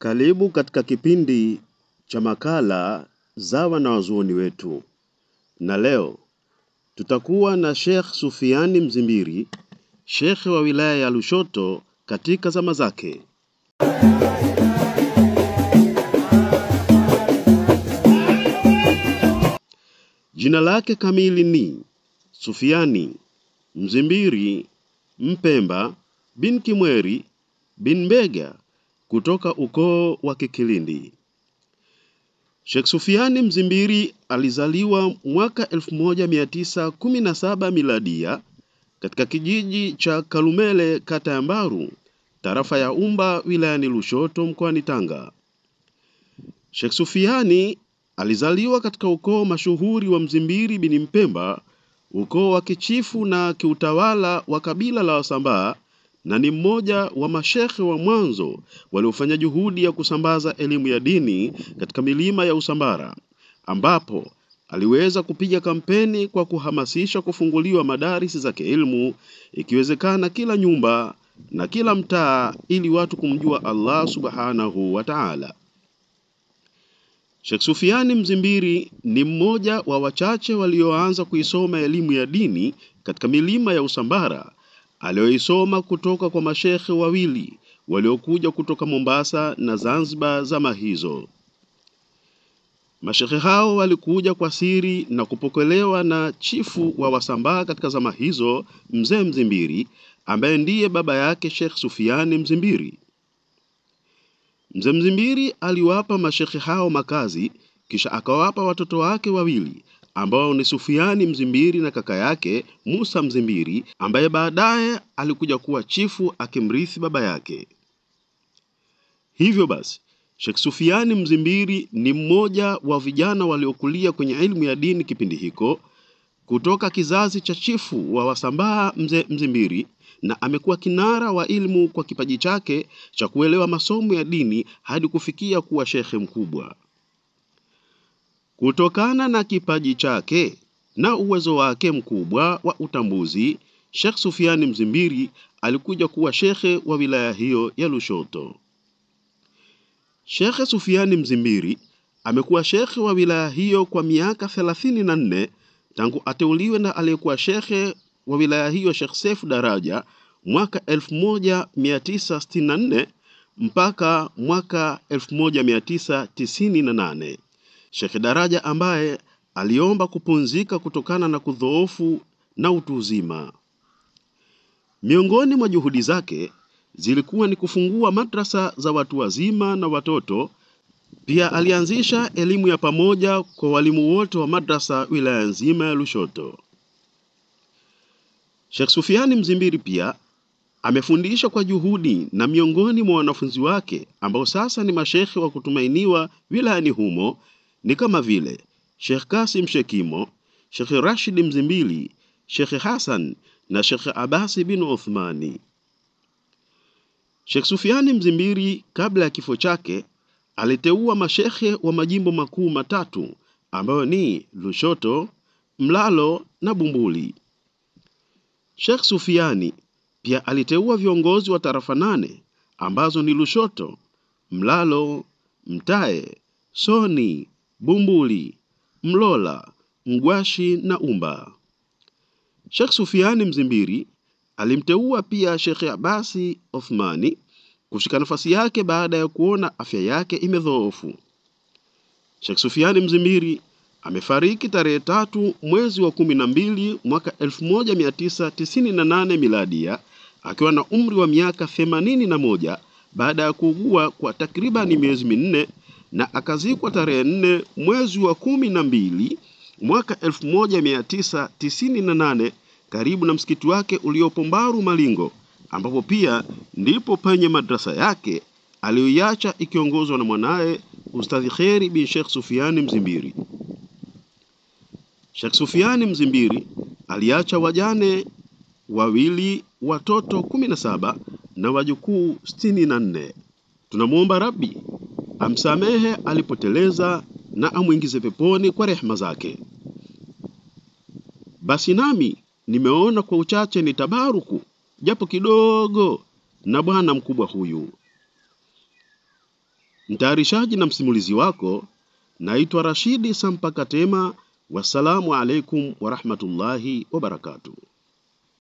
Karibu katika kipindi cha makala za wanazuoni wetu. Na leo tutakuwa na Sheikh Sufiani Mzimbiri, Sheikh wa wilaya ya Lushoto katika zama zake. Jina lake kamili ni Sufiani Mzimbiri Mpemba bin Kimweri bin Mbega kutoka ukoo wa Kikilindi. Sheikh Sufiani Mzimbiri alizaliwa mwaka 1917 miladia katika kijiji cha Kalumele, kata ya Mbaru, tarafa ya Umba, wilayani Lushoto, mkoani Tanga. Sheikh Sufiani alizaliwa katika ukoo mashuhuri wa Mzimbiri bin Mpemba, ukoo wa kichifu na kiutawala wa kabila la Wasambaa, na ni mmoja wa mashekhe wa mwanzo waliofanya juhudi ya kusambaza elimu ya dini katika milima ya Usambara, ambapo aliweza kupiga kampeni kwa kuhamasisha kufunguliwa madarisi za kielimu, ikiwezekana kila nyumba na kila mtaa, ili watu kumjua Allah subhanahu wa ta'ala. Sheikh Sufiani Mzimbiri ni mmoja wa wachache walioanza kuisoma elimu ya dini katika milima ya Usambara, alioisoma kutoka kwa mashekhe wawili waliokuja kutoka Mombasa na Zanzibar zama hizo. Mashekhe hao walikuja kwa siri na kupokelewa na chifu wa Wasambaa katika zama hizo, Mzee Mzimbiri, ambaye ndiye baba yake Sheikh Sufiani Mzimbiri. Mzee Mzimbiri aliwapa mashekhe hao makazi, kisha akawapa watoto wake wawili ambao ni Sufiani Mzimbiri na kaka yake Musa Mzimbiri, ambaye baadaye alikuja kuwa chifu akimrithi baba yake. Hivyo basi, Sheikh Sufiani Mzimbiri ni mmoja wa vijana waliokulia kwenye elimu ya dini kipindi hiko, kutoka kizazi cha chifu wa Wasambaa Mzee Mzimbiri, na amekuwa kinara wa elimu kwa kipaji chake cha kuelewa masomo ya dini hadi kufikia kuwa shekhe mkubwa. Kutokana na kipaji chake na uwezo wake mkubwa wa utambuzi, Sheikh Sufiani Mzimbiri alikuja kuwa shekhe wa wilaya hiyo ya Lushoto. Sheikh Sufiani Mzimbiri amekuwa shekhe wa wilaya hiyo kwa miaka 34 tangu ateuliwe na aliyekuwa shekhe wa wilaya hiyo Sheikh Seif Daraja mwaka 1964 mpaka mwaka 1998. Sheikh Daraja ambaye aliomba kupumzika kutokana na kudhoofu na utu uzima. Miongoni mwa juhudi zake zilikuwa ni kufungua madrasa za watu wazima na watoto. Pia alianzisha elimu ya pamoja kwa walimu wote wa madrasa wilaya nzima ya Lushoto. Sheikh Sufiani Mzimbiri pia amefundisha kwa juhudi, na miongoni mwa wanafunzi wake ambao sasa ni mashekhe wa kutumainiwa wilayani humo ni kama vile Sheikh Kasim Shekimo, Sheikh Rashid Mzimbiri, Sheikh Hassan na Sheikh Abasi bin Uthmani. Sheikh Sufiani Mzimbiri kabla ya kifo chake aliteua mashekhe wa majimbo makuu matatu ambayo ni Lushoto, Mlalo na Bumbuli. Sheikh Sufiani pia aliteua viongozi wa tarafa 8 ambazo ni Lushoto, Mlalo, Mtae, Soni, Bumbuli, Mlola, Mgwashi na Umba. Sheikh Sufiani Mzimbiri alimteua pia Sheikh Abasi Othmani kushika nafasi yake baada ya kuona afya yake imedhoofu. Sheikh Sufiani Mzimbiri amefariki tarehe 3 mwezi wa 12 mwaka 1998 miladia akiwa na umri wa miaka 81 baada ya kuugua kwa takriban miezi 4, na akazikwa tarehe 4 mwezi wa 12 mwaka 1998 karibu na msikiti wake uliopo Mbaru Malingo, ambapo pia ndipo penye madrasa yake aliyoiacha ikiongozwa na mwanae Ustadhi Kheri bin Sheikh Sufiani Mzimbiri. Sheikh Sufiani Mzimbiri aliacha wajane wawili, watoto 17 na wajukuu 64. Tunamuomba Rabbi amsamehe alipoteleza na amuingize peponi kwa rehema zake. Basi nami nimeona kwa uchache ni tabaruku japo kidogo na bwana mkubwa huyu. Mtayarishaji na msimulizi wako naitwa Rashidi Sampakatema. Wassalamu alaikum wa rahmatullahi wa barakatuh.